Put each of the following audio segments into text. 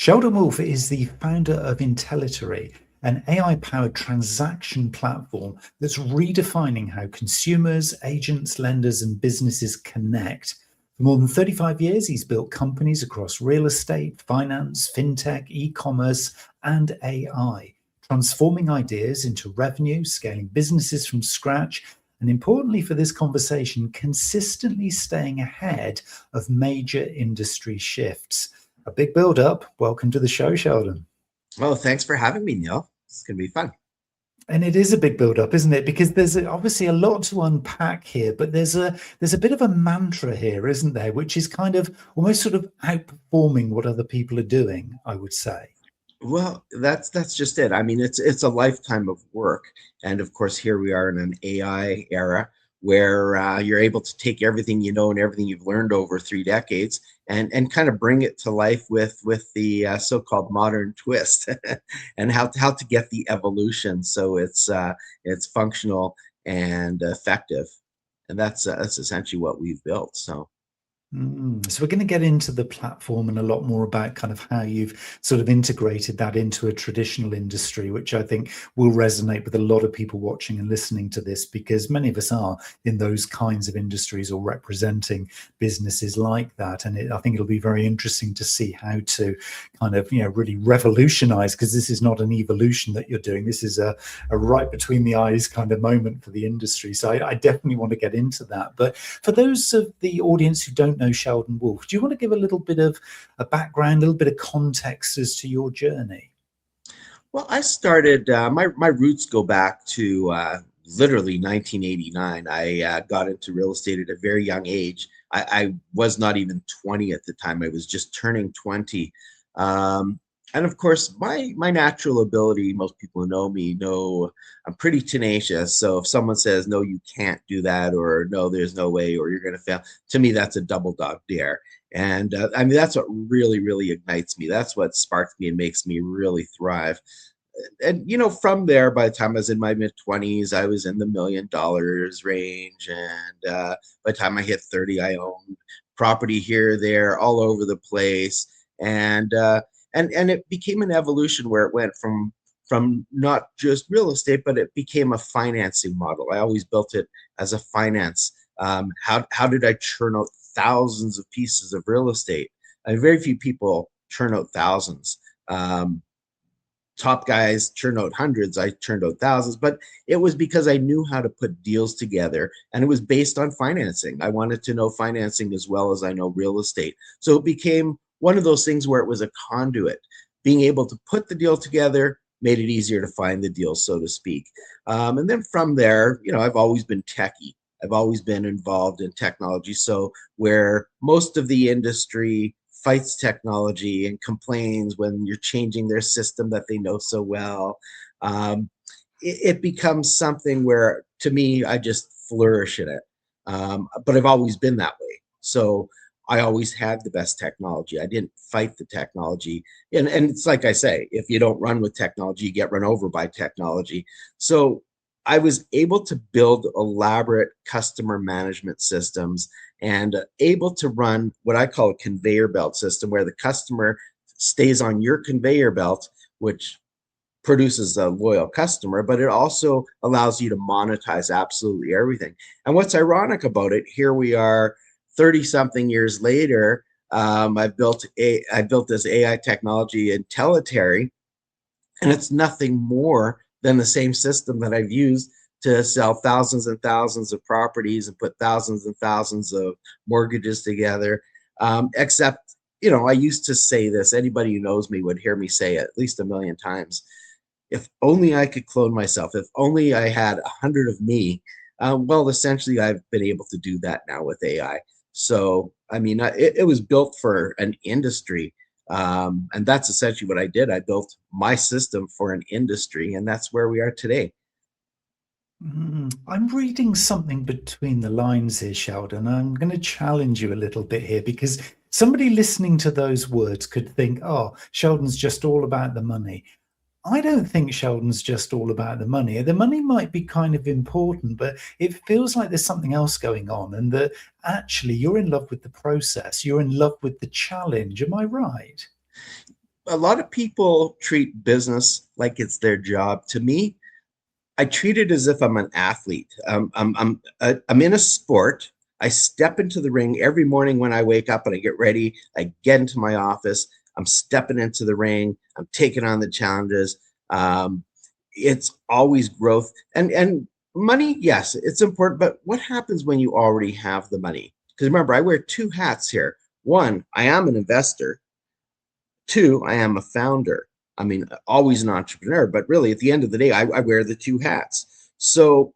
Sheldon Wolf is the founder of Intellitary, an AI-powered transaction platform that's redefining how consumers, agents, lenders, and businesses connect. For more than 35 years, he's built companies across real estate, finance, fintech, e-commerce, and AI, transforming ideas into revenue, scaling businesses from scratch, and importantly for this conversation, consistently staying ahead of major industry shifts. A big build up. Welcome to the show, Sheldon. Oh, thanks for having me, Neil. It's going to be fun. And it is a big build up, isn't it? Because there's obviously a lot to unpack here, but there's a bit of a mantra here, isn't there, which is kind of almost sort of outperforming what other people are doing, I would say. Well, that's just it. I mean, it's a lifetime of work, and of course, here we are in an AI era where you're able to take everything you know and everything you've learned over 3 decades and kind of bring it to life with the so-called modern twist, and how to get the evolution so it's functional and effective, and that's essentially what we've built. So. So we're going to get into the platform and a lot more about kind of how you've sort of integrated that into a traditional industry, which I think will resonate with a lot of people watching and listening to this, because many of us are in those kinds of industries or representing businesses like that. And I think it'll be very interesting to see how to kind of, really revolutionize, because this is not an evolution that you're doing. This is a right between the eyes kind of moment for the industry. So I definitely want to get into that. But for those of the audience who don't know Sheldon Wolf, do you want to give a little bit of a background, a little bit of context as to your journey? Well, I started, my roots go back to literally 1989. I got into real estate at a very young age. I was not even 20 at the time. I was just turning 20. Um, and of course, my natural ability, most people who know me know I'm pretty tenacious. So if someone says, no, you can't do that, or no, there's no way, or you're going to fail, to me, that's a double dog dare. And I mean, that's what really ignites me. That's what sparks me and makes me really thrive. And from there, by the time I was in my mid 20s, I was in the $1 million range, and by the time I hit 30, I owned property here, there, all over the place. And it became an evolution where it went from not just real estate, but it became a financing model. I always built it as a finance. How did I churn out thousands of pieces of real estate? Very few people churn out thousands. Top guys churn out hundreds. I churned out thousands, but it was because I knew how to put deals together, and it was based on financing. I wanted to know financing as well as I know real estate. So it became one of those things where it was a conduit. Being able to put the deal together made it easier to find the deal, so to speak. And then from there, I've always been techie. I've always been involved in technology. So where most of the industry fights technology and complains when you're changing their system that they know so well, um, it becomes something where, to me, I just flourish in it. But I've always been that way. So I always had the best technology. I didn't fight the technology. And it's like I say, if you don't run with technology, you get run over by technology. So I was able to build elaborate customer management systems and able to run what I call a conveyor belt system, where the customer stays on your conveyor belt, which produces a loyal customer, but it also allows you to monetize absolutely everything. And what's ironic about it, here we are 30 something years later. I built this AI technology, Intellitary, and it's nothing more than the same system that I've used to sell thousands and thousands of properties and put thousands and thousands of mortgages together. Except, I used to say this, anybody who knows me would hear me say it at least a million times. If only I could clone myself, if only I had 100 of me. Well, essentially, I've been able to do that now with AI. So, I mean, it was built for an industry. And that's essentially what I did. I built my system for an industry, and that's where we are today. I'm reading something between the lines here, Sheldon. I'm going to challenge you a little bit here, because somebody listening to those words could think, oh, Sheldon's just all about the money. I don't think Sheldon's just all about the money. The money might be kind of important, but it feels like there's something else going on, and that actually you're in love with the process. You're in love with the challenge. Am I right? a lot of people treat business like it's their job. To me, I treat it as if I'm an athlete. I'm in a sport. I step into the ring every morning when I wake up and I get ready. I get into my office. I'm stepping into the ring. I'm taking on the challenges. Um, it's always growth and money. Yes, it's important. But what happens when you already have the money? Because remember, I wear two hats here. One, I am an investor. Two, I am a founder. I mean, always an entrepreneur, but really at the end of the day, I wear the two hats. So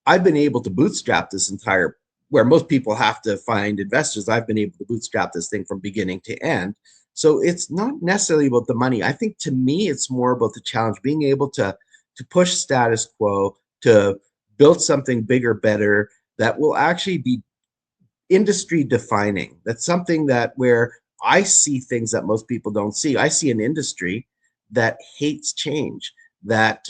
I've been able to bootstrap this entire, where most people have to find investors, I've been able to bootstrap this thing from beginning to end. So it's not necessarily about the money. I think to me, it's more about the challenge, being able to push status quo, to build something bigger, better, that will actually be industry defining. That's something that where I see things that most people don't see. I see an industry that hates change. That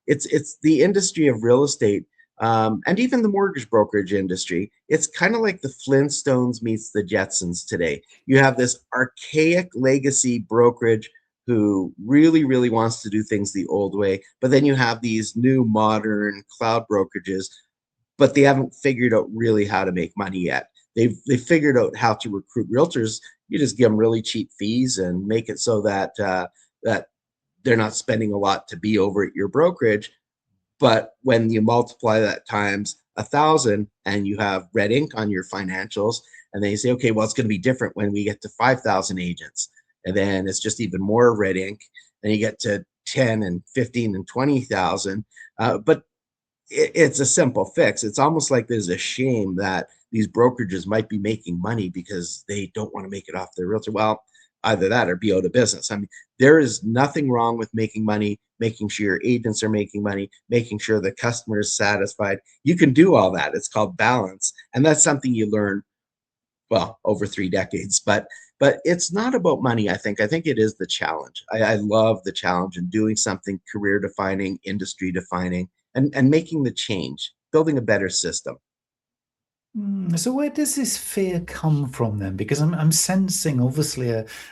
it's the industry of real estate, and even the mortgage brokerage industry. It's kind of like the Flintstones meets the Jetsons today. You have this archaic legacy brokerage who really, really wants to do things the old way, but then you have these new modern cloud brokerages, but they haven't figured out really how to make money yet. They figured out how to recruit realtors. You just give them really cheap fees and make it so that that they're not spending a lot to be over at your brokerage. But when you multiply that times 1,000 and you have red ink on your financials, and then you say, okay, well, it's going to be different when we get to 5,000 agents, and then it's just even more red ink. Then you get to 10 and 15 and 20,000. But it's a simple fix. It's almost like there's a shame that these brokerages might be making money because they don't want to make it off their realtor. Well, either that or be out of business. I mean, there is nothing wrong with making money, making sure your agents are making money, making sure the customer is satisfied. You can do all that. It's called balance. And that's something you learn, well, over 3 decades. But it's not about money, I think it is the challenge. I love the challenge in doing something career defining, industry defining, and making the change, building a better system. So where does this fear come from then? Because I'm sensing obviously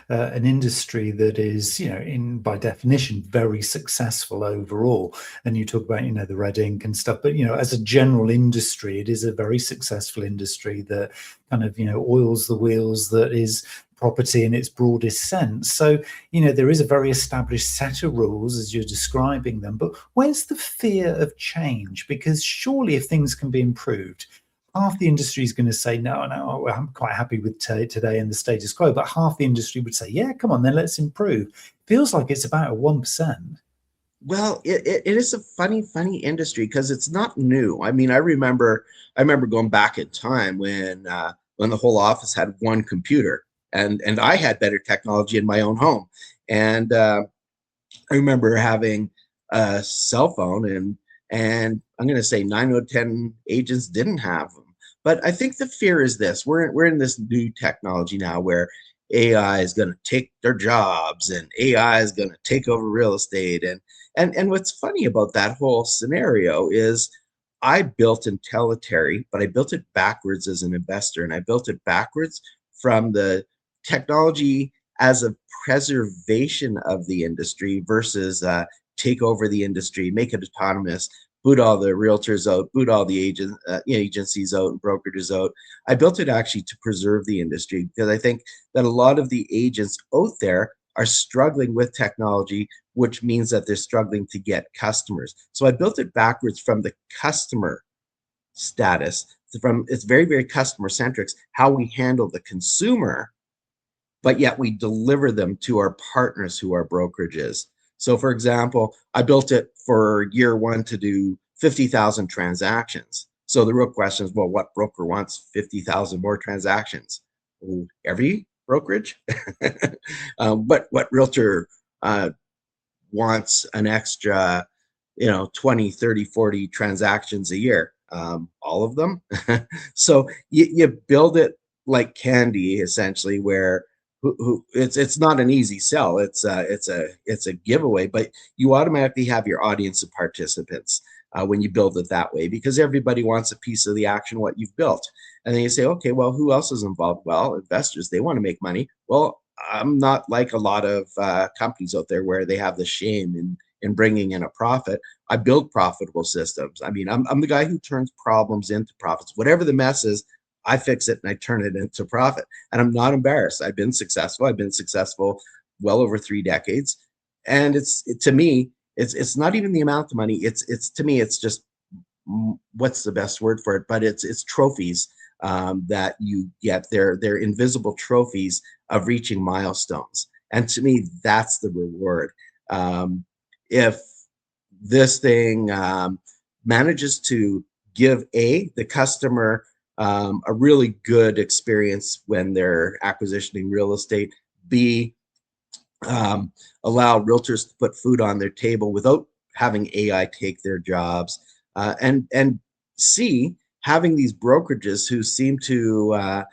an industry that is, in by definition, very successful overall. And you talk about, the red ink and stuff, but as a general industry, it is a very successful industry that kind of, oils the wheels, that is property in its broadest sense. So, there is a very established set of rules as you're describing them, but where's the fear of change? Because surely if things can be improved, half the industry is going to say, no, no, I'm quite happy with today and the status quo. But half the industry would say, yeah, come on, then let's improve. Feels like it's about a 1%. Well, it is a funny industry because it's not new. I mean, I remember going back in time when the whole office had one computer, and I had better technology in my own home. And I remember having a cell phone, and I'm going to say 9 out of 10 agents didn't have them. But I think the fear is this: we're in this new technology now where AI is going to take their jobs, and AI is going to take over real estate. And what's funny about that whole scenario is I built Intellitary, but I built it backwards as an investor, and I built it backwards from the technology as a preservation of the industry versus take over the industry, make it autonomous, boot all the realtors out, boot all the agencies out and brokerages out. I built it actually to preserve the industry because I think that a lot of the agents out there are struggling with technology, which means that they're struggling to get customers. So I built it backwards from the customer status, from it's very, very customer centric, how we handle the consumer, but yet we deliver them to our partners who are brokerages. So, for example, I built it for year one to do 50,000 transactions. So the real question is, well, what broker wants 50,000 more transactions? Every brokerage? What realtor wants an extra, 20, 30, 40 transactions a year? All of them. So you build it like candy, essentially, where it's not an easy sell. It's a giveaway, but you automatically have your audience of participants when you build it that way, because everybody wants a piece of the action what you've built. And then you say, okay, well, who else is involved? Well, investors, they want to make money. Well, I'm not like a lot of companies out there where they have the shame in bringing in a profit. I build profitable systems. I mean, I'm the guy who turns problems into profits. Whatever the mess is, I fix it and I turn it into profit. And I'm not embarrassed. I've been successful. I've been successful well over 3 decades. And to me, it's not even the amount of money. It's to me, it's just what's the best word for it? But it's trophies that you get. They're invisible trophies of reaching milestones. And to me, that's the reward. If this thing manages to give the customer a really good experience when they're acquisitioning real estate, B, allow realtors to put food on their table without having AI take their jobs, and C, having these brokerages who seem to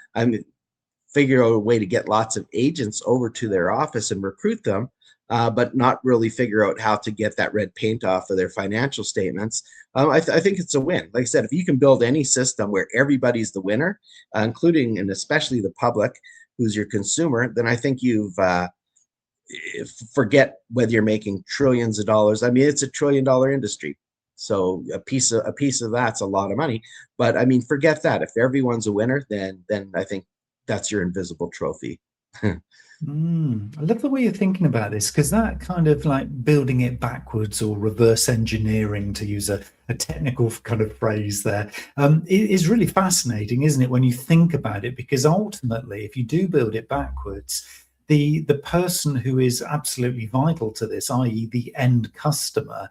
figure out a way to get lots of agents over to their office and recruit them, but not really figure out how to get that red paint off of their financial statements. I think it's a win. Like I said, if you can build any system where everybody's the winner, including and especially the public, who's your consumer, then I think you've forget whether you're making trillions of dollars. I mean, it's $1 trillion industry. So a piece of that's a lot of money. But I mean, forget that. If everyone's a winner, then I think that's your invisible trophy. I love the way you're thinking about this, because that kind of like building it backwards or reverse engineering, to use a technical kind of phrase there, is really fascinating, isn't it, when you think about it? Because ultimately, if you do build it backwards, the person who is absolutely vital to this, i.e. the end customer,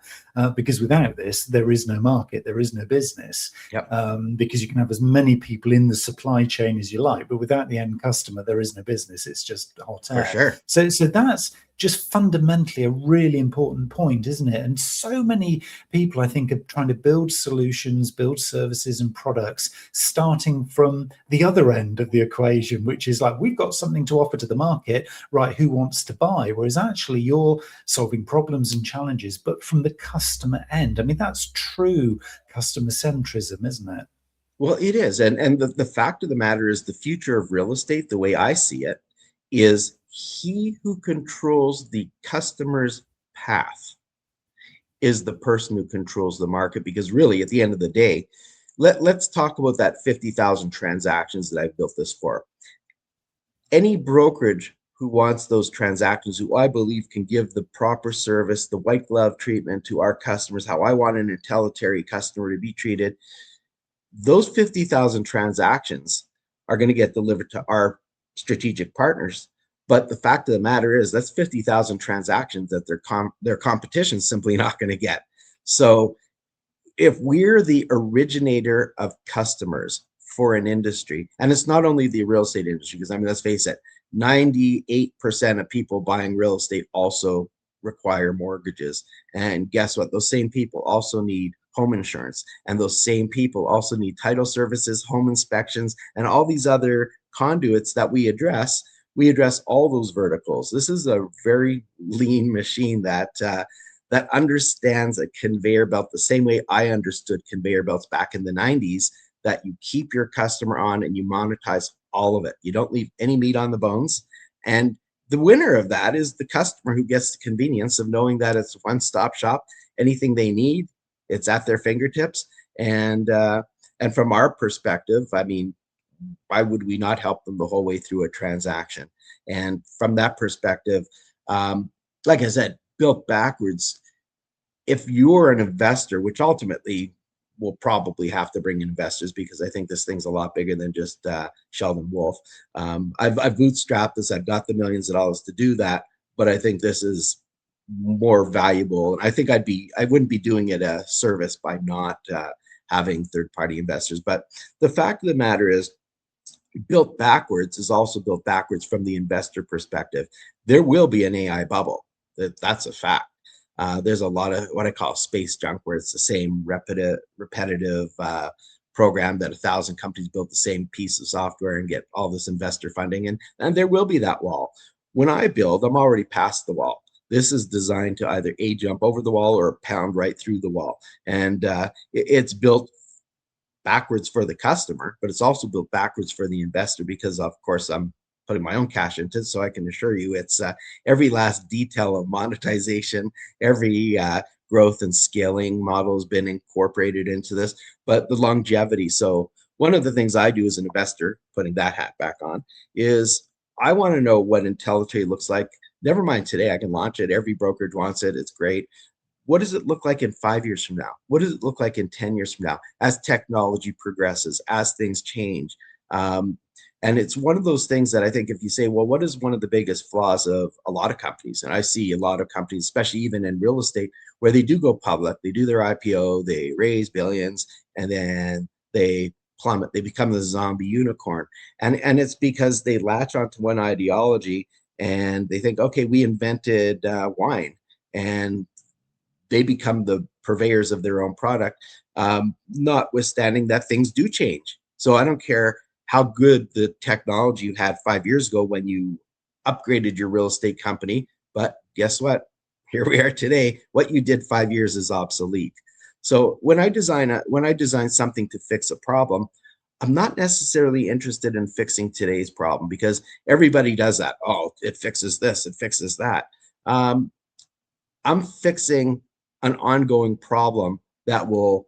because without this, there is no market, there is no business. Yep. Because you can have as many people in the supply chain as you like, but without the end customer, there is no business. It's just hot air. For sure. So that's just fundamentally a really important point, isn't it? And so many people, I think, are trying to build solutions, build services and products, starting from the other end of the equation, which is like, we've got something to offer to the market, right? Who wants to buy? Whereas actually you're solving problems and challenges, but from the customer end. I mean, that's true customer centrism, isn't it? Well, it is. And the fact of the matter is, the future of real estate, the way I see it, is he who controls the customer's path is the person who controls the market. Because really, at the end of the day, let's talk about that 50,000 transactions that I've built this for. Any brokerage who wants those transactions, who I believe can give the proper service, the white glove treatment to our customers, how I want an Intellitary customer to be treated, those 50,000 transactions are going to get delivered to our strategic partners. But the fact of the matter is, that's 50,000 transactions that their competition is simply not going to get. So if we're the originator of customers for an industry, and it's not only the real estate industry, because I mean, let's face it, 98% of people buying real estate also require mortgages. And guess what? Those same people also need home insurance. And those same people also need title services, home inspections, and all these other conduits that we address. We address all those verticals. This is a very lean machine that understands a conveyor belt the same way I understood conveyor belts back in the 90s, that you keep your customer on and you monetize all of it. You don't leave any meat on the bones. And the winner of that is the customer, who gets the convenience of knowing that it's a one-stop shop. Anything they need, it's at their fingertips. And from our perspective, I mean, why would we not help them the whole way through a transaction? And from that perspective, like I said, built backwards, if you're an investor, which ultimately we'll probably have to bring investors, because I think this thing's a lot bigger than just Sheldon Wolf. I've bootstrapped this. I've got the millions of dollars to do that, but I think this is more valuable. And I think I wouldn't be doing it a service by not having third-party investors. But the fact of the matter is, built backwards is also built backwards from the investor perspective. There will be an AI bubble. That's a fact. There's a lot of what I call space junk, where it's the same repetitive program that 1,000 companies build the same piece of software and get all this investor funding. And there will be that wall. When I build, I'm already past the wall. This is designed to either jump over the wall or pound right through the wall. And it's built backwards for the customer, but it's also built backwards for the investor, because of course I'm putting my own cash into it, so I can assure you it's every last detail of monetization, every growth and scaling model has been incorporated into this, but the longevity. So one of the things I do as an investor, putting that hat back on, is I want to know what Intellitary looks like. Never mind today, I can launch it. Every brokerage wants it. It's great. What does it look like in 5 years from now? What does it look like in 10 years from now as technology progresses, as things change? And it's one of those things that I think if you say, well, what is one of the biggest flaws of a lot of companies? And I see a lot of companies, especially even in real estate, where they do go public, they do their IPO, they raise billions, and then they plummet, they become the zombie unicorn. And it's because they latch onto one ideology and they think, okay, we invented wine. And they become the purveyors of their own product, notwithstanding that things do change. So I don't care how good the technology you had 5 years ago when you upgraded your real estate company, but guess what? Here we are today. What you did 5 years is obsolete. So when I design something to fix a problem, I'm not necessarily interested in fixing today's problem because everybody does that. Oh, it fixes this, it fixes that. I'm fixing an ongoing problem that will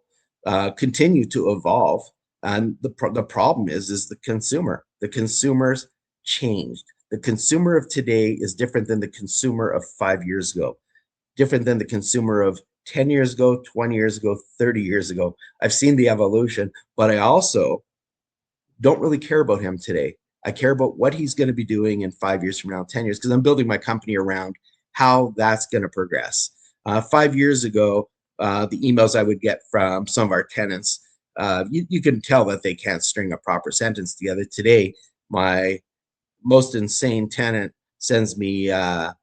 continue to evolve. And the problem is the consumer. The consumer's changed. The consumer of today is different than the consumer of 5 years ago, different than the consumer of 10 years ago, 20 years ago, 30 years ago. I've seen the evolution, but I also don't really care about him today. I care about what he's going to be doing in 5 years from now, 10 years, because I'm building my company around how that's going to progress. 5 years ago, the emails I would get from some of our tenants, you can tell that they can't string a proper sentence together. Today, my most insane tenant sends me an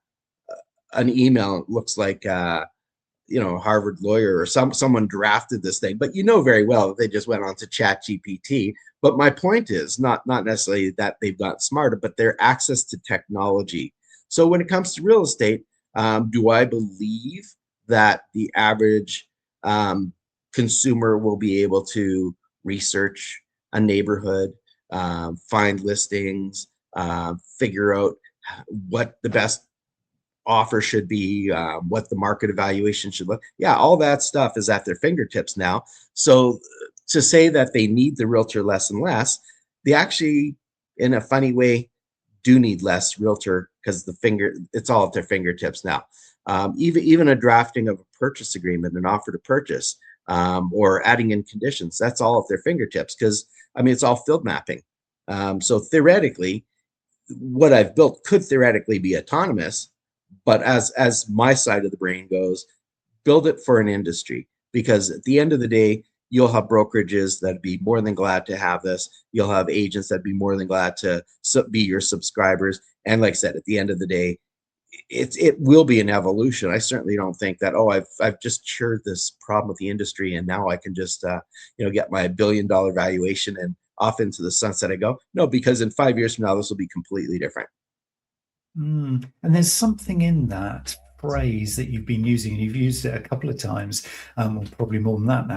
email. It looks like Harvard lawyer or someone drafted this thing, but you know very well that they just went on to Chat GPT. But my point is not necessarily that they've got smarter, but their access to technology. So when it comes to real estate, do I believe that the average consumer will be able to research a neighborhood, find listings, figure out what the best offer should be, what the market evaluation should look? Yeah, all that stuff is at their fingertips now. So to say that they need the realtor less and less, they actually, in a funny way, do need less realtor because it's all at their fingertips now. Even a drafting of a purchase agreement, an offer to purchase, or adding in conditions, that's all at their fingertips because it's all field mapping. So theoretically, what I've built could theoretically be autonomous, but as my side of the brain goes, build it for an industry, because at the end of the day, you'll have brokerages that'd be more than glad to have this. You'll have agents that'd be more than glad to be your subscribers. And like I said, at the end of the day, it will be an evolution. I certainly don't think that, I've just cured this problem with the industry and now I can just get my $1 billion valuation and off into the sunset I go. No, because in 5 years from now, this will be completely different. And there's something in that phrase that you've been using, and you've used it a couple of times, or probably more than that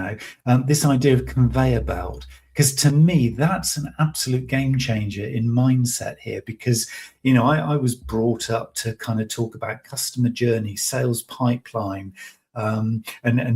now, this idea of conveyor belt. Because to me, that's an absolute game changer in mindset here, because, I was brought up to kind of talk about customer journey, sales pipeline, and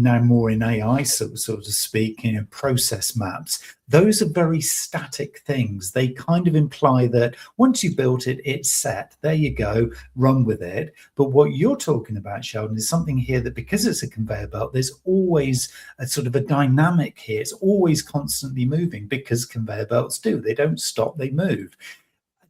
now more in AI, so to speak, process maps. Those are very static things. They kind of imply that once you built it, it's set. There you go, run with it. But what you're talking about, Sheldon, is something here that, because it's a conveyor belt, there's always a sort of a dynamic here. It's always constantly moving, because conveyor belts do. They don't stop, they move.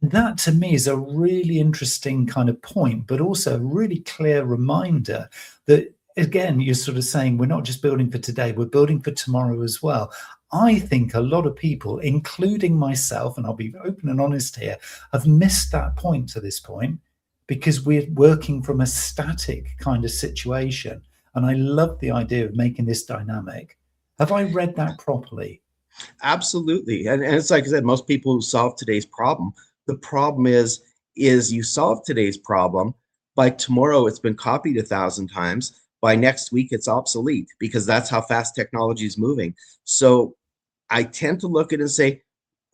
That to me is a really interesting kind of point, but also a really clear reminder that, again, you're sort of saying we're not just building for today, we're building for tomorrow as well. I think a lot of people, including myself, and I'll be open and honest here, have missed that point to this point because we're working from a static kind of situation. And I love the idea of making this dynamic. Have I read that properly? Absolutely. And it's like I said, most people who solve today's problem, the problem is you solve today's problem. By tomorrow, it's been copied 1,000 times. By next week, it's obsolete, because that's how fast technology is moving. So I tend to look at it and say,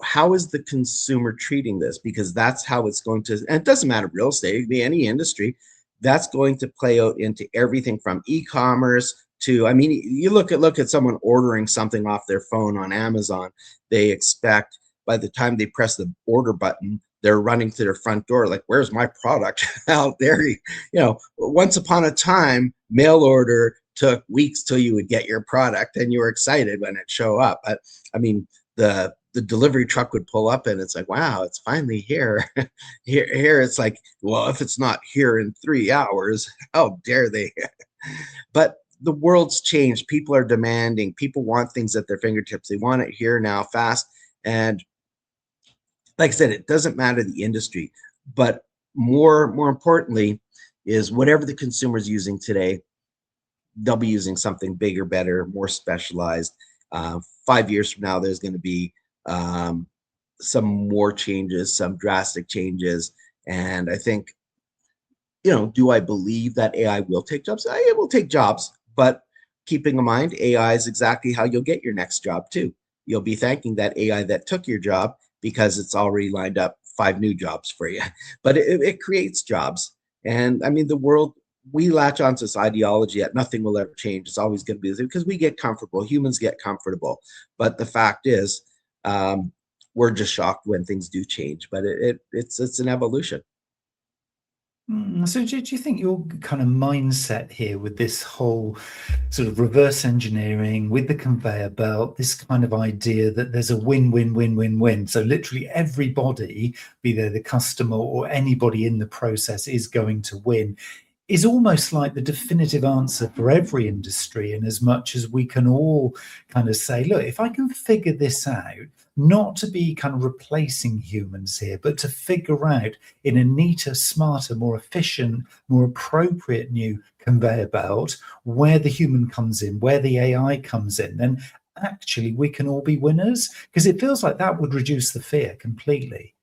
how is the consumer treating this? Because that's how it's going to, and it doesn't matter real estate, it could be any industry, that's going to play out into everything from e-commerce to, I mean, you look at someone ordering something off their phone on Amazon, they expect by the time they press the order button, they're running to their front door like, where's my product out there? You know, once upon a time, mail order took weeks till you would get your product and you were excited when it show up. But I mean, the delivery truck would pull up and it's like, wow, it's finally here. Here it's like, well, if it's not here in 3 hours, how dare they? But the world's changed. People are demanding. People want things at their fingertips. They want it here now, fast. And like I said, it doesn't matter the industry, but more importantly is whatever the consumer's using today, they'll be using something bigger, better, more specialized. 5 years from now, there's going to be some more changes, some drastic changes. And I think, you know, do I believe that AI will take jobs? It will take jobs, but keeping in mind, AI is exactly how you'll get your next job too. You'll be thanking that AI that took your job because it's already lined up 5 new jobs for you. But it creates jobs. And I mean, the world, we latch onto this ideology that nothing will ever change. It's always going to be this because we get comfortable. Humans get comfortable. But the fact is, we're just shocked when things do change. But it's an evolution. So do you think your kind of mindset here with this whole sort of reverse engineering with the conveyor belt, this kind of idea that there's a win-win-win-win-win. So literally everybody, be they the customer or anybody in the process, is going to win, is almost like the definitive answer for every industry, in as much as we can all kind of say, look, if I can figure this out, not to be kind of replacing humans here, but to figure out in a neater, smarter, more efficient, more appropriate new conveyor belt where the human comes in, where the AI comes in, then actually we can all be winners, because it feels like that would reduce the fear completely.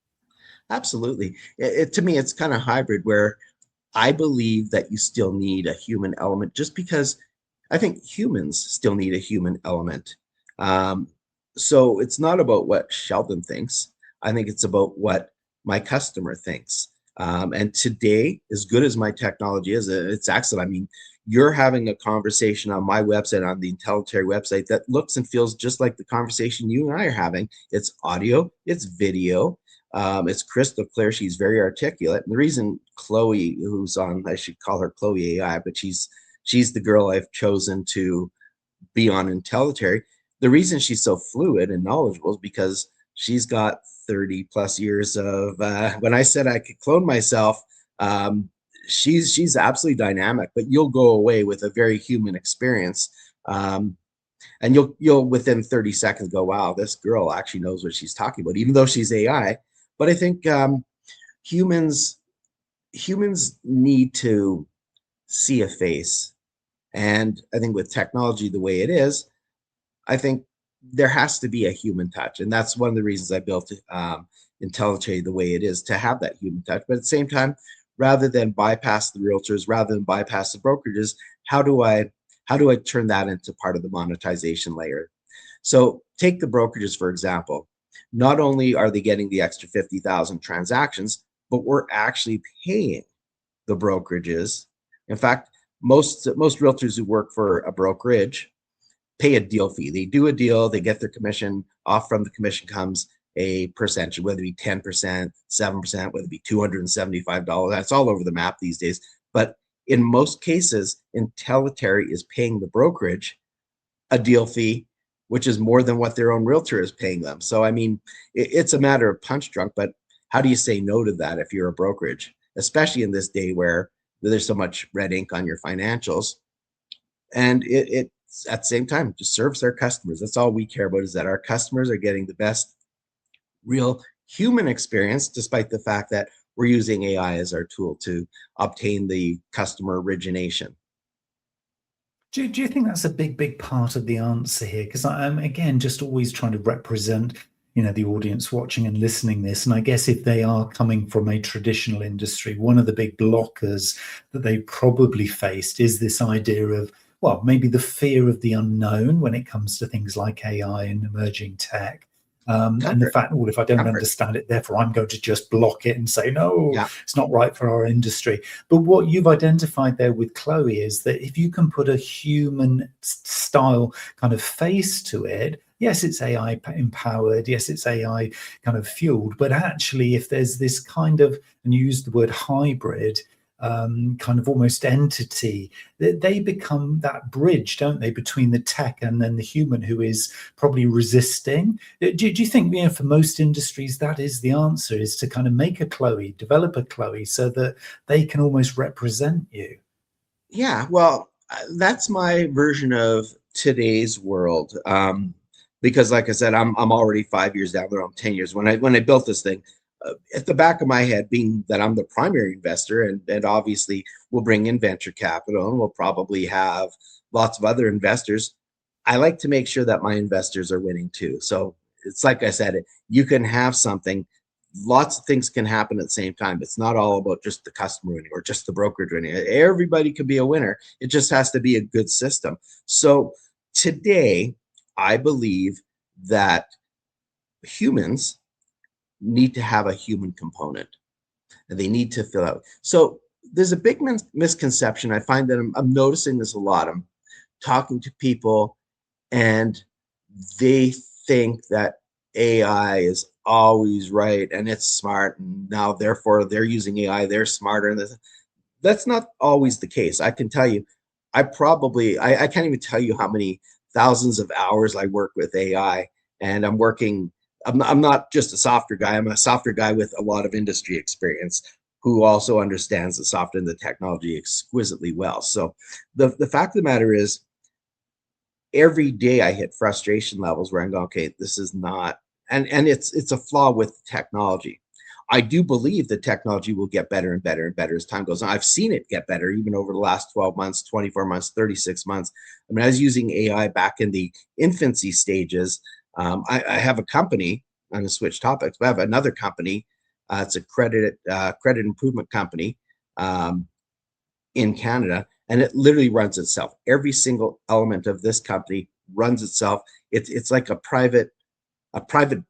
Absolutely. To me, it's kind of hybrid where I believe that you still need a human element just because I think humans still need a human element. Um, so it's not about what Sheldon thinks. I think it's about what my customer thinks. And today, as good as my technology is, it's excellent. I mean, you're having a conversation on my website, on the Intellitary website, that looks and feels just like the conversation you and I are having. It's audio, it's video, it's crystal clear. She's very articulate. And the reason Chloe, who's on, I should call her Chloe AI, but she's the girl I've chosen to be on Intellitary. The reason she's so fluid and knowledgeable is because she's got 30 plus years of, when I said I could clone myself, she's absolutely dynamic, but you'll go away with a very human experience. And you'll within 30 seconds go, wow, this girl actually knows what she's talking about, even though she's AI. But I think humans need to see a face. And I think with technology the way it is, I think there has to be a human touch. And that's one of the reasons I built Intellitary the way it is, to have that human touch. But at the same time, rather than bypass the realtors, rather than bypass the brokerages, how do I turn that into part of the monetization layer? So take the brokerages, for example. Not only are they getting the extra 50,000 transactions, but we're actually paying the brokerages. In fact, most realtors who work for a brokerage pay a deal fee. They do a deal, they get their commission. Off from the commission comes a percentage, whether it be 10%, 7%, whether it be $275. That's all over the map these days. But in most cases, Intellitary is paying the brokerage a deal fee, which is more than what their own realtor is paying them. So, I mean, it's a matter of punch drunk, but how do you say no to that if you're a brokerage, especially in this day where there's so much red ink on your financials? And it at the same time just serves their customers. That's all we care about, is that our customers are getting the best real human experience, despite the fact that we're using AI as our tool to obtain the customer origination. Do you think that's a big part of the answer here? Because I'm, again, just always trying to represent, the audience watching and listening this. And I guess if they are coming from a traditional industry, one of the big blockers that they probably faced is this idea of, well, maybe the fear of the unknown when it comes to things like AI and emerging tech. And the Comfort. fact, well, if I don't Comfort. understand it, therefore I'm going to just block it and say, no, Yeah. it's not right for our industry. But what you've identified there with Chloe is that if you can put a human style kind of face to it, yes, it's AI empowered, yes, it's AI kind of fueled, but actually, if there's this kind of, and you use the word hybrid, kind of almost entity, they become that bridge, don't they, between the tech and then the human who is probably resisting. Do you think, for most industries, that is the answer, is to kind of make a Chloe, develop a Chloe so that they can almost represent you? Yeah, well, that's my version of today's world. Because, like I said, I'm already 5 years down there. I'm 10 years. When I built this thing, at the back of my head, being that I'm the primary investor, and obviously we'll bring in venture capital, and we'll probably have lots of other investors. I like to make sure that my investors are winning too. So it's like I said, you can have something. Lots of things can happen at the same time. It's not all about just the customer winning or just the brokerage winning. Everybody can be a winner. It just has to be a good system. So today, I believe that humans need to have a human component, and they need to fill out. So there's a big misconception. I find that I'm noticing this a lot. I'm talking to people, and they think that AI is always right and it's smart, and now therefore they're using AI, they're smarter. And that's not always the case. I can tell you, I can't even tell you how many thousands of hours I work with AI, and I'm not just a software guy. I'm a software guy with a lot of industry experience who also understands the software and the technology exquisitely well. So the fact of the matter is, every day I hit frustration levels where I'm going, okay, this is not, and it's a flaw with technology. I do believe that technology will get better and better and better as time goes on. I've seen it get better even over the last 12 months, 24 months, 36 months. I mean, I was using AI back in the infancy stages. I have a company, I'm going to switch topics, but I have another company. It's a credit improvement company in Canada, and it literally runs itself. Every single element of this company runs itself. It's like a private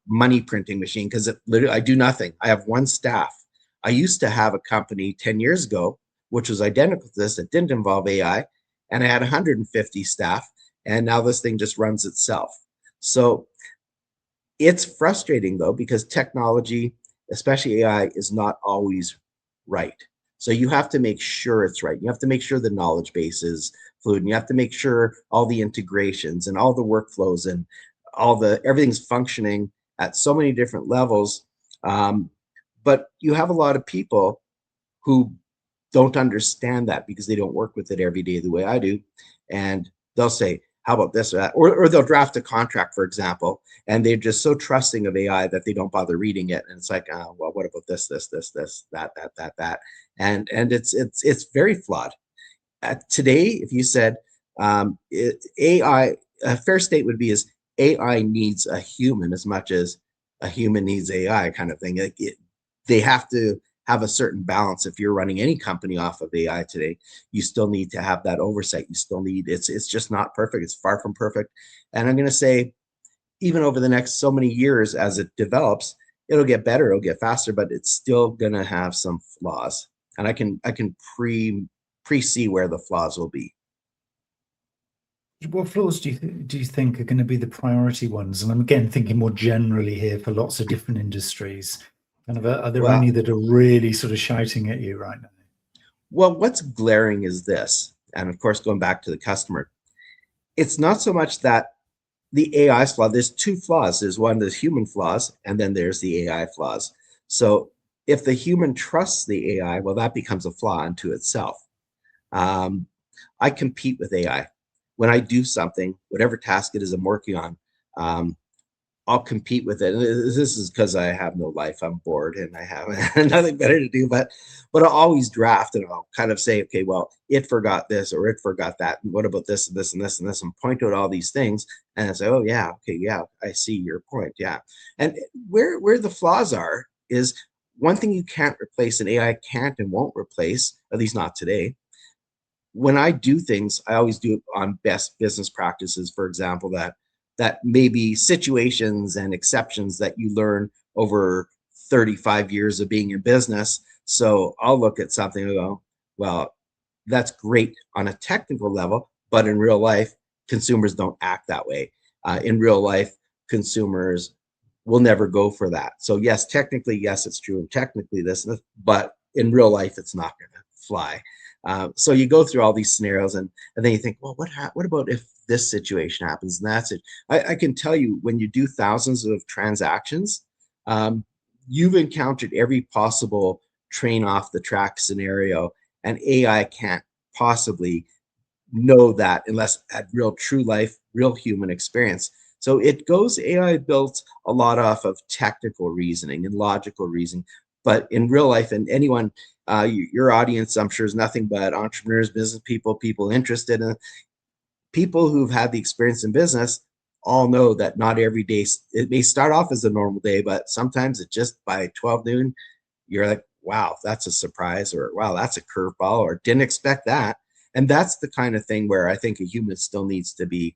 money printing machine, because it literally, I do nothing. I have one staff. I used to have a company 10 years ago, which was identical to this, that didn't involve AI, and I had 150 staff, and now this thing just runs itself. So it's frustrating though, because technology, especially AI, is not always right. So you have to make sure it's right. You have to make sure the knowledge base is fluid, and you have to make sure all the integrations and all the workflows and everything's functioning at so many different levels. But you have a lot of people who don't understand that because they don't work with it every day the way I do. And they'll say, how about this or that? Or they'll draft a contract, for example, and they're just so trusting of AI that they don't bother reading it. And it's like, oh, well, what about this, that. And it's very flawed. Today, if you said AI, a fair state would be is AI needs a human as much as a human needs AI, kind of thing. They have to have a certain balance. If you're running any company off of AI today, you still need to have that oversight. You still need, it's just not perfect. It's far from perfect. And I'm going to say, even over the next so many years as it develops, it'll get better, it'll get faster, but it's still going to have some flaws. And I can pre-see where the flaws will be. What flaws do you think are going to be the priority ones? And I'm again thinking more generally here for lots of different industries. Kind of, are there Well, any that are really sort of shouting at you right now? well, what's glaring is this, and of course, going back to the customer, it's not so much that the AI flaw, there's two flaws. There's human flaws, and then there's the AI flaws. So if the human trusts the AI, well, that becomes a flaw unto itself. Um, I compete with AI. When I do something, whatever task it is I'm working on, um, I'll compete with it. And this is because I have no life. I'm bored and I have nothing better to do. But I'll always draft, and I'll kind of say, okay, well, it forgot this or it forgot that. And what about this and this and this and this? And point out all these things. And I say, oh yeah, okay, yeah, I see your point. Yeah. And where the flaws are is one thing you can't replace, and AI can't and won't replace, at least not today. When I do things, I always do it on best business practices, for example, that that may be situations and exceptions that you learn over 35 years of being in business. So I'll look at something and go, well, that's great on a technical level, but in real life, consumers don't act that way. In real life, consumers will never go for that. So yes, technically, yes, it's true, and technically this, but in real life, it's not going to fly. So you go through all these scenarios, and then you think, well, what about if this situation happens? And that's it. I can tell you, when you do thousands of transactions, um, you've encountered every possible train off the track scenario, and AI can't possibly know that unless at real true life, real human experience. So it goes, AI built a lot off of technical reasoning and logical reasoning, but in real life, and anyone, your audience, I'm sure, is nothing but entrepreneurs, business people, people interested in, people who've had the experience in business all know that not every day, it may start off as a normal day, but sometimes it just by 12 noon, you're like, wow, that's a surprise, or wow, that's a curveball, or didn't expect that. And that's the kind of thing where I think a human still needs to be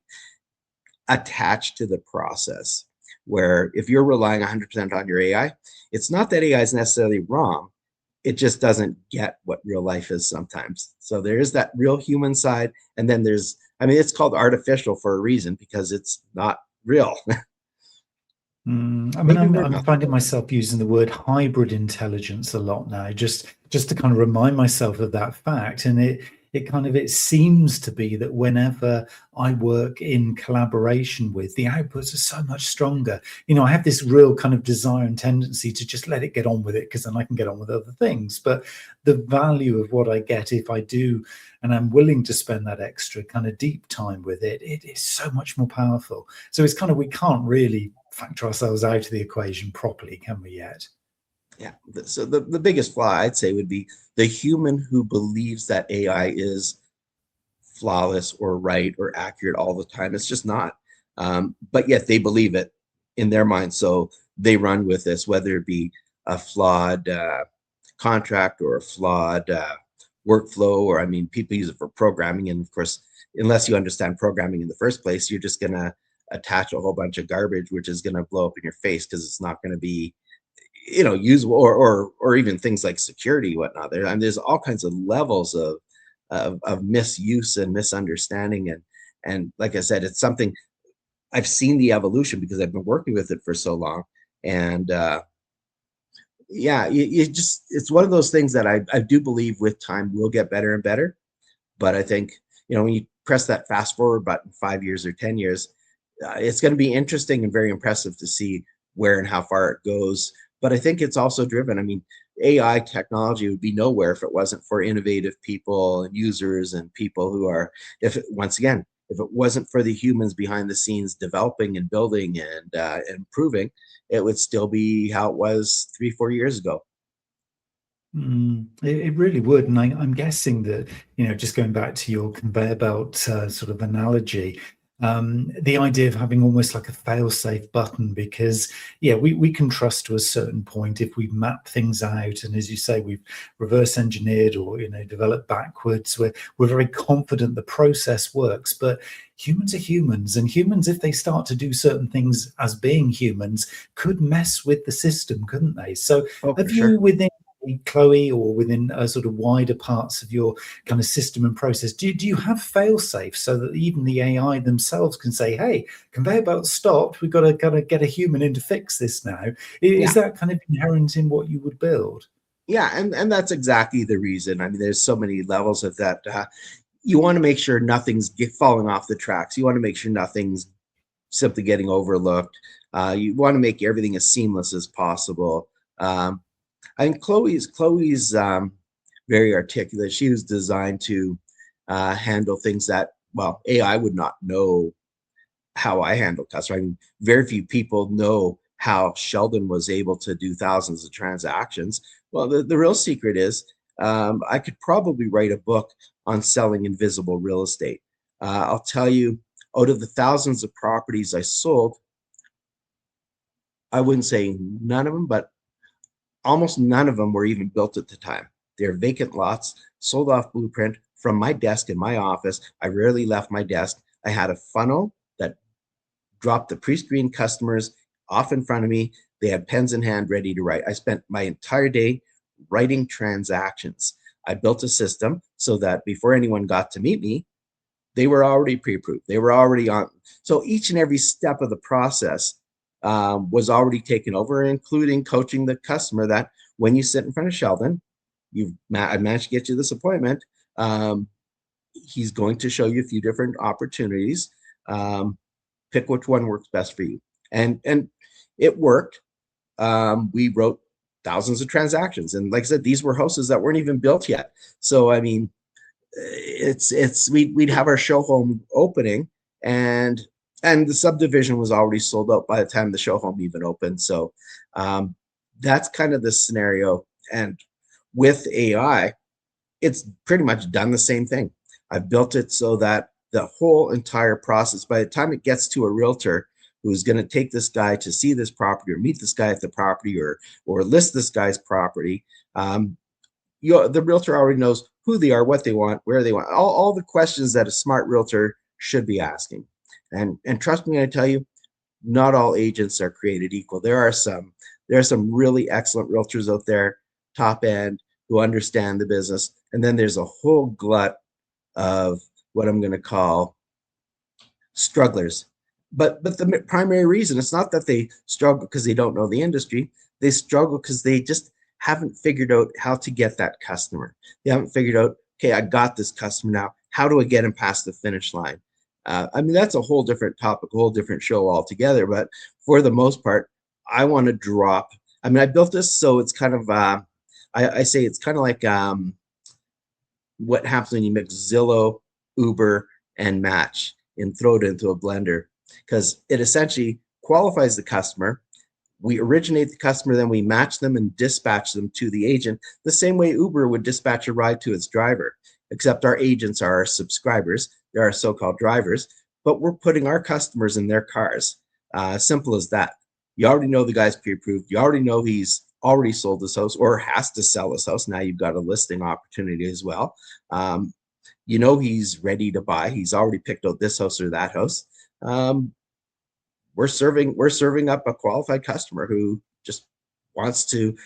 attached to the process. Where if you're relying 100% on your AI, it's not that AI is necessarily wrong. It just doesn't get what real life is sometimes. So there is that real human side. And then there's, I mean, it's called artificial for a reason, because it's not real. I mean, Maybe I'm, we're I'm not. finding myself using the word hybrid intelligence a lot now, just to kind of remind myself of that fact. And it seems to be that whenever I work in collaboration with, the outputs are so much stronger. I have this real kind of desire and tendency to just let it get on with it, because then I can get on with other things. But the value of what I get, if I do, and I'm willing to spend that extra kind of deep time with it, it is so much more powerful. So it's kind of, we can't really factor ourselves out of the equation properly, can we yet? Yeah. So the biggest flaw, I'd say, would be the human who believes that AI is flawless or right or accurate all the time. It's just not. But yet they believe it in their mind. So they run with this, whether it be a flawed contract or a flawed workflow, or I mean, people use it for programming. And of course, unless you understand programming in the first place, you're just going to attach a whole bunch of garbage, which is going to blow up in your face, because it's not going to be, usable, or even things like security, whatnot. There's all kinds of levels of misuse and misunderstanding, and like I said, it's something I've seen the evolution because I've been working with it for so long. And yeah, you just, it's one of those things that I do believe with time will get better and better. But I think, when you press that fast forward button 5 years or 10 years, it's going to be interesting and very impressive to see where and how far it goes. But I think it's also driven. I mean, AI technology would be nowhere if it wasn't for innovative people and users and people who are, once again, if it wasn't for the humans behind the scenes developing and building and improving, it would still be how it was 3, 4 years ago. It really would. And I'm guessing that, just going back to your conveyor belt sort of analogy, the idea of having almost like a fail-safe button, because, yeah, we can trust to a certain point if we've mapped things out. And as you say, we've reverse engineered or, developed backwards. We're very confident the process works. But humans are humans, and humans, if they start to do certain things as being humans, could mess with the system, couldn't they? So Oh, for have you, sure. within Chloe, or within sort of wider parts of your kind of system and process, do you have fail safe so that even the AI themselves can say, hey, conveyor belt stopped, we've got to kind of get a human in to fix this now? Is Yeah. that kind of inherent in what you would build? Yeah, and that's exactly the reason. I mean, there's so many levels of that. You want to make sure nothing's falling off the tracks. You want to make sure nothing's simply getting overlooked. You want to make everything as seamless as possible. I think Chloe's very articulate. She was designed to handle things that, well, AI would not know how I handle customer. I mean, very few people know how Sheldon was able to do thousands of transactions. Well, the real secret is, I could probably write a book on selling invisible real estate. I'll tell you, out of the thousands of properties I sold, I wouldn't say none of them, but almost none of them were even built at the time. They're vacant lots, sold off blueprint from my desk in my office. I rarely left my desk. I had a funnel that dropped the pre-screened customers off in front of me. They had pens in hand ready to write. I spent my entire day writing transactions. I built a system so that before anyone got to meet me, they were already pre-approved. They were already on. So each and every step of the process was already taken over, including coaching the customer that when you sit in front of Sheldon, I managed to get you this appointment. He's going to show you a few different opportunities. Pick which one works best for you. And it worked. We wrote thousands of transactions. And like I said, these were houses that weren't even built yet. So, I mean, we'd have our show home opening, and the subdivision was already sold out by the time the show home even opened. So that's kind of the scenario. And with AI, it's pretty much done the same thing. I've built it so that the whole entire process, by the time it gets to a realtor who's going to take this guy to see this property or meet this guy at the property or list this guy's property, the realtor already knows who they are, what they want, where they want, all the questions that a smart realtor should be asking. And trust me, I tell you, not all agents are created equal. There are some really excellent realtors out there, top end, who understand the business. And then there's a whole glut of what I'm going to call strugglers. But the primary reason, it's not that they struggle because they don't know the industry. They struggle because they just haven't figured out how to get that customer. They haven't figured out, okay, I got this customer now. How do I get him past the finish line? I mean, that's a whole different topic, a whole different show altogether. But for the most part, I want to drop. I mean, I built this so it's kind of, I say it's kind of like what happens when you mix Zillow, Uber, and Match and throw it into a blender, because it essentially qualifies the customer. We originate the customer, then we match them and dispatch them to the agent the same way Uber would dispatch a ride to its driver, except our agents are our subscribers. They're our so-called drivers, but we're putting our customers in their cars. Simple as that. You already know the guy's pre-approved. You already know he's already sold this house or has to sell this house. Now you've got a listing opportunity as well. You know he's ready to buy. He's already picked out this house or that house. We're serving up a qualified customer who just wants to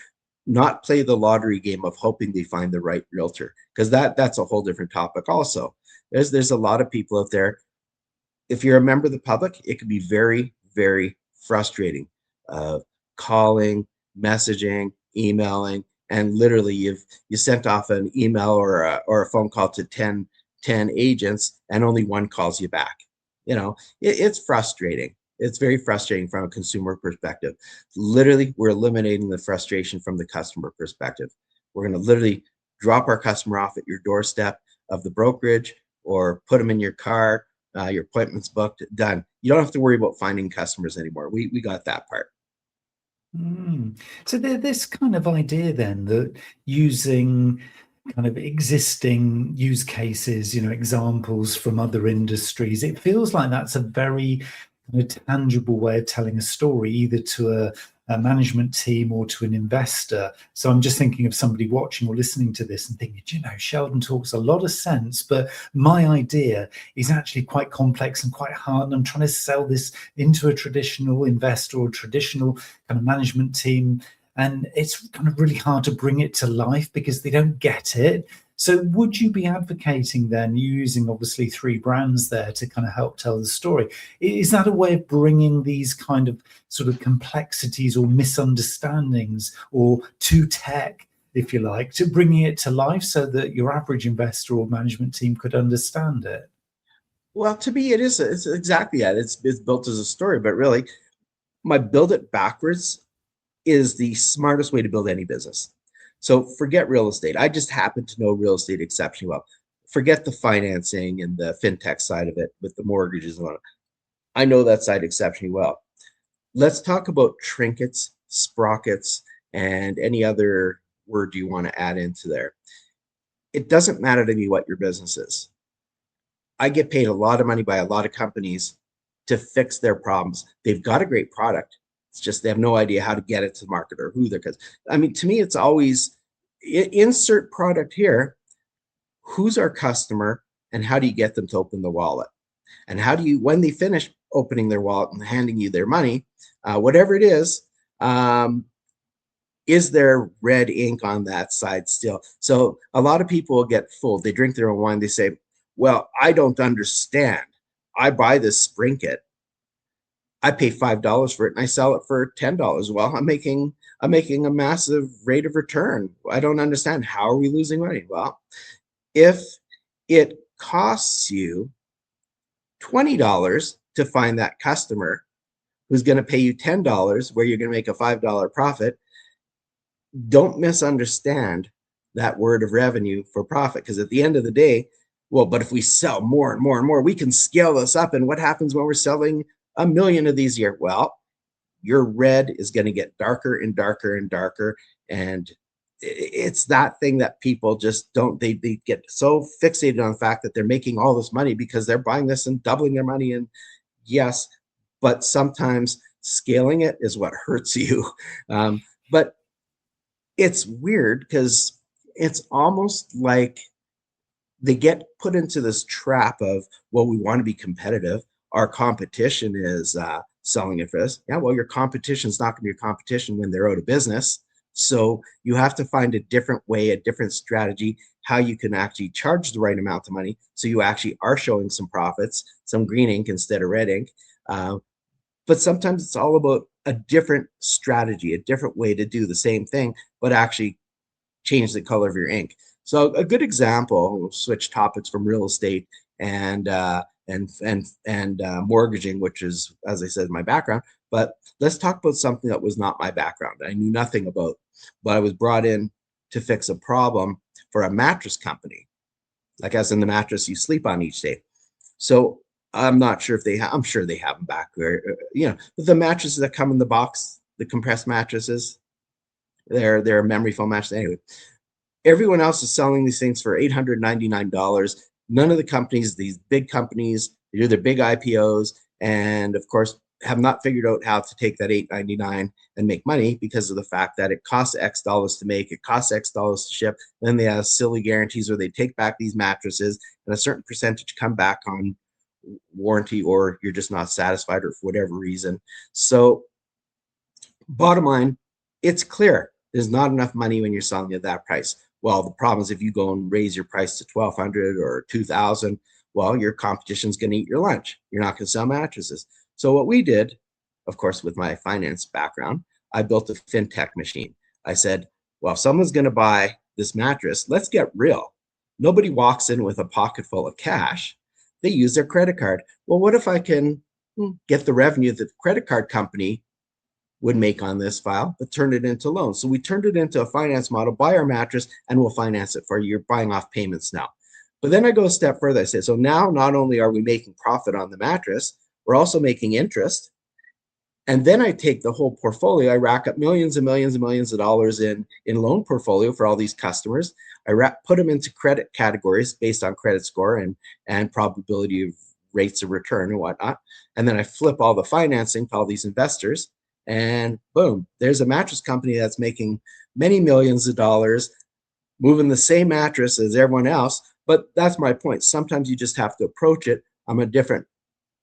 not play the lottery game of hoping they find the right realtor, because that's a whole different topic also. There's a lot of people out there. If you're a member of the public, it can be very, very frustrating. Calling, messaging, emailing, and literally you sent off an email or a phone call to 10 agents and only one calls you back. You know, it's frustrating. It's very frustrating from a consumer perspective. Literally, we're eliminating the frustration from the customer perspective. We're going to literally drop our customer off at your doorstep of the brokerage or put them in your car. Your appointment's booked, done. You don't have to worry about finding customers anymore. We got that part. So this kind of idea then that using kind of existing use cases, examples from other industries, it feels like that's a very kind of tangible way of telling a story, either to a management team or to an investor. So I'm just thinking of somebody watching or listening to this and thinking, Sheldon talks a lot of sense, but my idea is actually quite complex and quite hard. And I'm trying to sell this into a traditional investor or traditional kind of management team. And it's kind of really hard to bring it to life because they don't get it. So would you be advocating then, using obviously 3 brands there to kind of help tell the story? Is that a way of bringing these kind of sort of complexities or misunderstandings, or to tech, if you like, to bringing it to life so that your average investor or management team could understand it? Well, to me, it's exactly that. It's built as a story, but really, my build it backwards is the smartest way to build any business. So forget real estate. I just happen to know real estate exceptionally well. Forget the financing and the fintech side of it with the mortgages and all. I know that side exceptionally well. Let's talk about trinkets, sprockets, and any other word you want to add into there. It doesn't matter to me what your business is. I get paid a lot of money by a lot of companies to fix their problems. They've got a great product. It's just they have no idea how to get it to the market or who they're. Because I mean, to me, it's always insert product here. Who's our customer, and how do you get them to open the wallet? And how do you, when they finish, opening their wallet and handing you their money, whatever it is there red ink on that side still? So a lot of people get fooled. They drink their own wine. They say, well, I don't understand. I buy this Sprinkit. I pay $5 for it and I sell it for $10. Well, I'm making a massive rate of return. I don't understand. How are we losing money? Well, if it costs you $20 to find that customer who's going to pay you $10 where you're going to make a $5 profit, don't misunderstand that word of revenue for profit, because at the end of the day, well, but if we sell more and more and more, we can scale this up. And what happens when we're selling 1 million of these a year? Well, your red is going to get darker and darker and darker. And it's that thing that people just don't, they get so fixated on the fact that they're making all this money because they're buying this and doubling their money. And yes, but sometimes scaling it is what hurts you. But it's weird because it's almost like they get put into this trap of, well, we want to be competitive. Our competition is selling it for this. Yeah, well, your competition is not going to be your competition when they're out of business. So you have to find a different way, a different strategy, how you can actually charge the right amount of money so you actually are showing some profits, some green ink instead of red ink. But sometimes it's all about a different strategy, a different way to do the same thing, but actually change the color of your ink. So a good example, we'll switch topics from real estate and mortgaging, which is, as I said, my background. But let's talk about something that was not my background. I knew nothing about, but I was brought in to fix a problem for a mattress company, like as in the mattress you sleep on each day. So I'm not sure if they have, I'm sure they have them back there, the mattresses that come in the box, the compressed mattresses, they're memory foam mattresses. Anyway, everyone else is selling these things for $899. None of the companies, these big companies, they do their big IPOs, and of course, have not figured out how to take that $899 and make money because of the fact that it costs X dollars to make, it costs X dollars to ship. Then they have silly guarantees where they take back these mattresses and a certain percentage come back on warranty, or you're just not satisfied, or for whatever reason. So bottom line, it's clear there's not enough money when you're selling at that price. Well, the problem is if you go and raise your price to $1,200 or $2,000, well, your competition's going to eat your lunch. You're not going to sell mattresses. So what we did, of course, with my finance background, I built a fintech machine. I said, well, if someone's going to buy this mattress, let's get real. Nobody walks in with a pocket full of cash. They use their credit card. Well, what if I can get the revenue that the credit card company would make on this file, but turn it into loans? So we turned it into a finance model, buy our mattress, and we'll finance it for you. You're buying off payments now. But then I go a step further. I say, so now not only are we making profit on the mattress, we're also making interest. And then I take the whole portfolio, I rack up millions and millions and millions of dollars in loan portfolio for all these customers. I put them into credit categories based on credit score and probability of rates of return and whatnot. And then I flip all the financing to all these investors, and boom, there's a mattress company that's making many millions of dollars, moving the same mattress as everyone else. But that's my point. Sometimes you just have to approach it on a different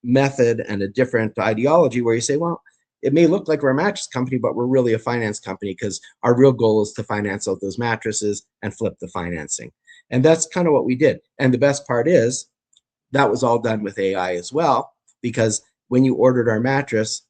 method and a different ideology, where you say, well, it may look like we're a mattress company, but we're really a finance company because our real goal is to finance out those mattresses and flip the financing. And that's kind of what we did. And the best part is that was all done with AI as well, because when you ordered our mattress,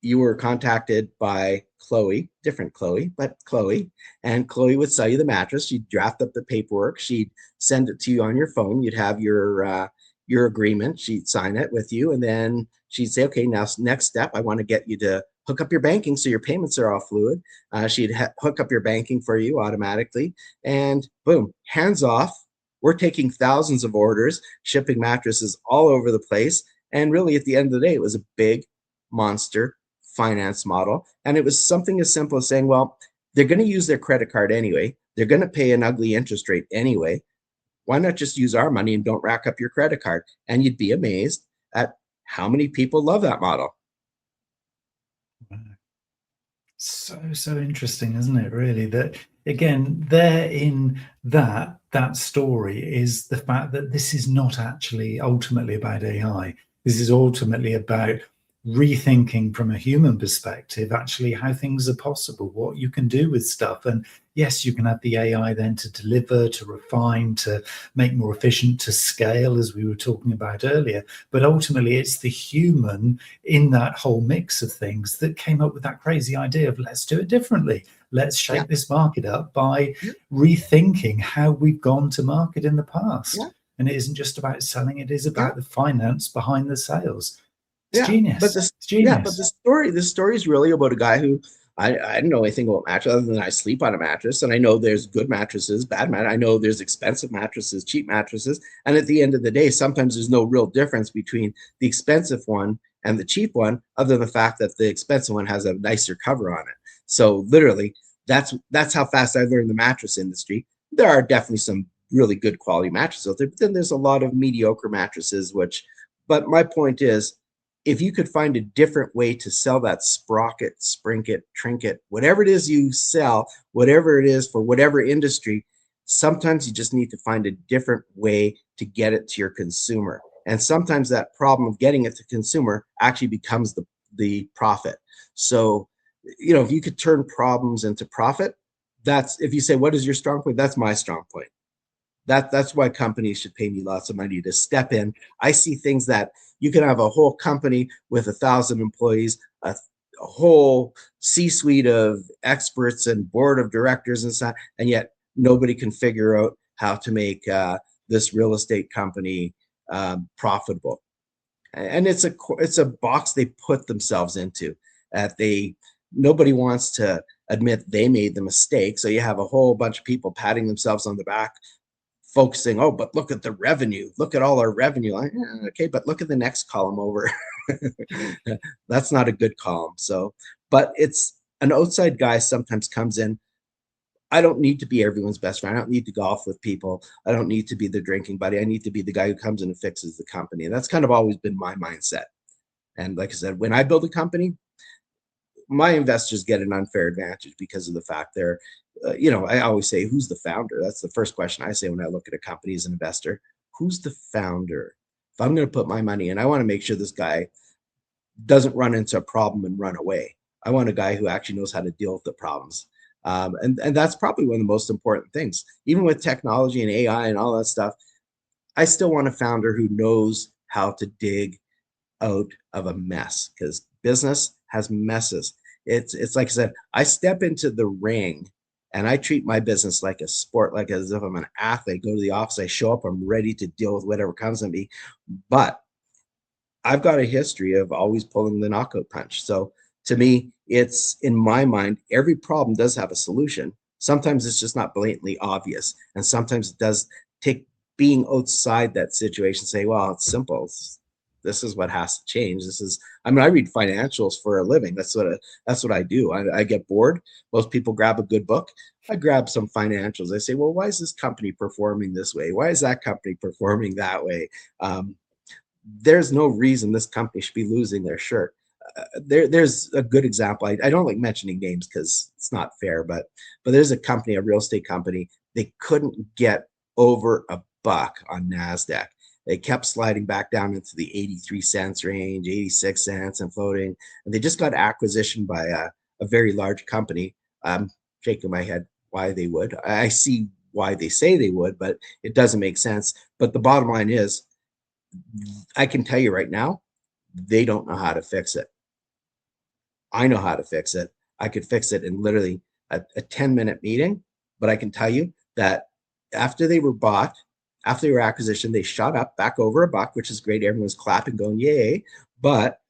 you were contacted by Chloe, different Chloe, but Chloe, and Chloe would sell you the mattress. She'd draft up the paperwork. She'd send it to you on your phone. You'd have your agreement. She'd sign it with you, and then she'd say, okay, now next step, I want to get you to hook up your banking so your payments are all fluid. She'd hook up your banking for you automatically, and boom, hands off. We're taking thousands of orders, shipping mattresses all over the place. And really, at the end of the day, it was a big monster finance model. And it was something as simple as saying, well, they're going to use their credit card anyway. They're going to pay an ugly interest rate anyway. Why not just use our money and don't rack up your credit card? And you'd be amazed at how many people love that model. So interesting, isn't it? Really, that again, there in that story is the fact that this is not actually ultimately about AI. This is ultimately about rethinking from a human perspective, actually, how things are possible, what you can do with stuff. And yes, you can have the AI then to deliver, to refine, to make more efficient, to scale, as we were talking about earlier. But ultimately, it's the human in that whole mix of things that came up with that crazy idea of let's do it differently. Let's Yeah, shake this market up by yeah, rethinking how we've gone to market in the yeah, past. And it isn't just about selling, it is yeah. about the finance behind the sales. It's Yeah, but genius. this, It's yeah, but genius. this story is really about a guy who I don't know anything about mattress other than I sleep on a mattress, and I know there's good mattresses, bad mat. I know there's expensive mattresses, cheap mattresses, and at the end of the day, sometimes there's no real difference between the expensive one and the cheap one, other than the fact that the expensive one has a nicer cover on it. So literally, that's how fast I learned the mattress industry. There are definitely some really good quality mattresses out there, but then there's a lot of mediocre mattresses, which. But my point is, if you could find a different way to sell that sprocket, sprinket, trinket, whatever it is you sell, whatever it is for whatever industry, sometimes you just need to find a different way to get it to your consumer. And sometimes that problem of getting it to consumer actually becomes the profit. So, if you could turn problems into profit, that's if you say, what is your strong point? That's my strong point. That's why companies should pay me lots of money to step in. I see things that you can have a whole company with 1,000 employees, a whole C-suite of experts and board of directors and stuff, and yet nobody can figure out how to make this real estate company profitable. And it's a box they put themselves into. That nobody wants to admit they made the mistake. So you have a whole bunch of people patting themselves on the back, focusing, oh, but look at the revenue. Look at all our revenue. Okay, but look at the next column over. That's not a good column. So, but it's an outside guy sometimes comes in. I don't need to be everyone's best friend. I don't need to golf with people. I don't need to be the drinking buddy. I need to be the guy who comes in and fixes the company. And that's kind of always been my mindset. And like I said, when I build a company, my investors get an unfair advantage because of the fact I always say, who's the founder? That's the first question I say when I look at a company as an investor. Who's the founder? If I'm going to put my money in, I want to make sure this guy doesn't run into a problem and run away. I want a guy who actually knows how to deal with the problems. And that's probably one of the most important things. Even with technology and AI and all that stuff, I still want a founder who knows how to dig out of a mess, because business has messes. It's like I said, I step into the ring and I treat my business like a sport, like as if I'm an athlete. I go to the office, I show up, I'm ready to deal with whatever comes at me. But I've got a history of always pulling the knockout punch. So to me, it's in my mind, every problem does have a solution. Sometimes it's just not blatantly obvious. And sometimes it does take being outside that situation, say, well, it's simple. This is what has to change. I read financials for a living. That's what I do. I get bored. Most people grab a good book. I grab some financials. I say, well, why is this company performing this way? Why is that company performing that way? There's no reason this company should be losing their shirt. There's a good example. I don't like mentioning names because it's not fair, but there's a company, a real estate company. They couldn't get over a buck on NASDAQ. They kept sliding back down into the 83 cents range, 86 cents and floating. And they just got acquisition by a very large company. I'm shaking my head why they would. I see why they say they would, but it doesn't make sense. But the bottom line is, I can tell you right now, they don't know how to fix it. I know how to fix it. I could fix it in literally a 10-minute meeting, but I can tell you that after they were bought, after they were acquisition, they shot up back over a buck, which is great. Everyone's clapping, going, yay. But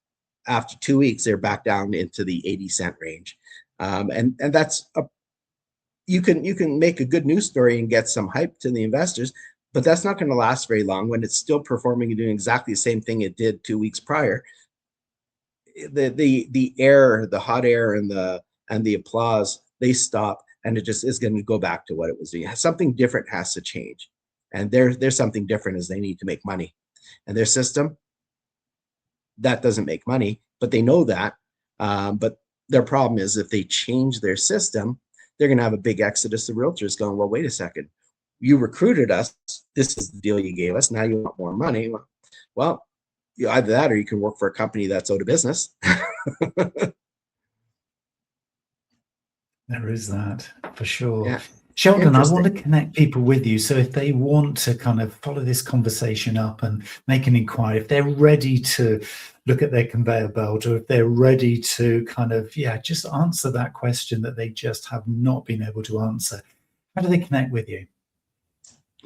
after 2 weeks, they're back down into the 80-cent range. And that's you can make a good news story and get some hype to the investors, but that's not going to last very long when it's still performing and doing exactly the same thing it did 2 weeks prior. The air, the hot air, and the applause, they stop, and it just is going to go back to what it was doing. Something different has to change, and there's something different as they need to make money, and their system that doesn't make money, but they know that. But their problem is if they change their system, they're going to have a big exodus of realtors going, well, wait a second, you recruited us. This is the deal you gave us. Now you want more money. Well, either that or you can work for a company that's out of business. There is that for sure. Yeah, Sheldon, I want to interesting. connect people with you. So if they want to kind of follow this conversation up and make an inquiry, if they're ready to look at their conveyor belt, or if they're ready to kind of, just answer that question that they just have not been able to answer, how do they connect with you?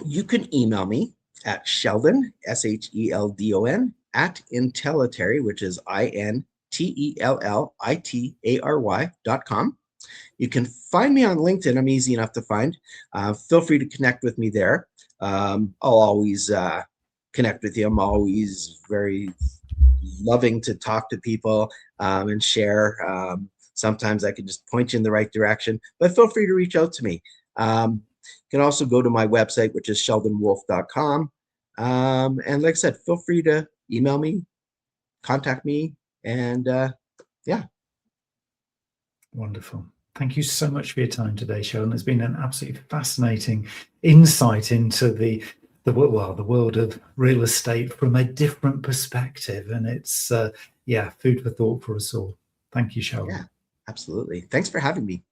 You can email me at Sheldon, Sheldon, at Intellitary, which is INTELLITARY.com. You can find me on LinkedIn. I'm easy enough to find. Feel free to connect with me there. I'll always connect with you. I'm always very loving to talk to people and share. Sometimes I can just point you in the right direction, but feel free to reach out to me. You can also go to my website, which is sheldonwolf.com. And like I said, feel free to email me, contact me, and yeah. Wonderful. Thank you so much for your time today, Sheldon. It's been an absolutely fascinating insight into the world of real estate from a different perspective. And it's, food for thought for us all. Thank you, Yeah, Sheldon. absolutely. Thanks for having me.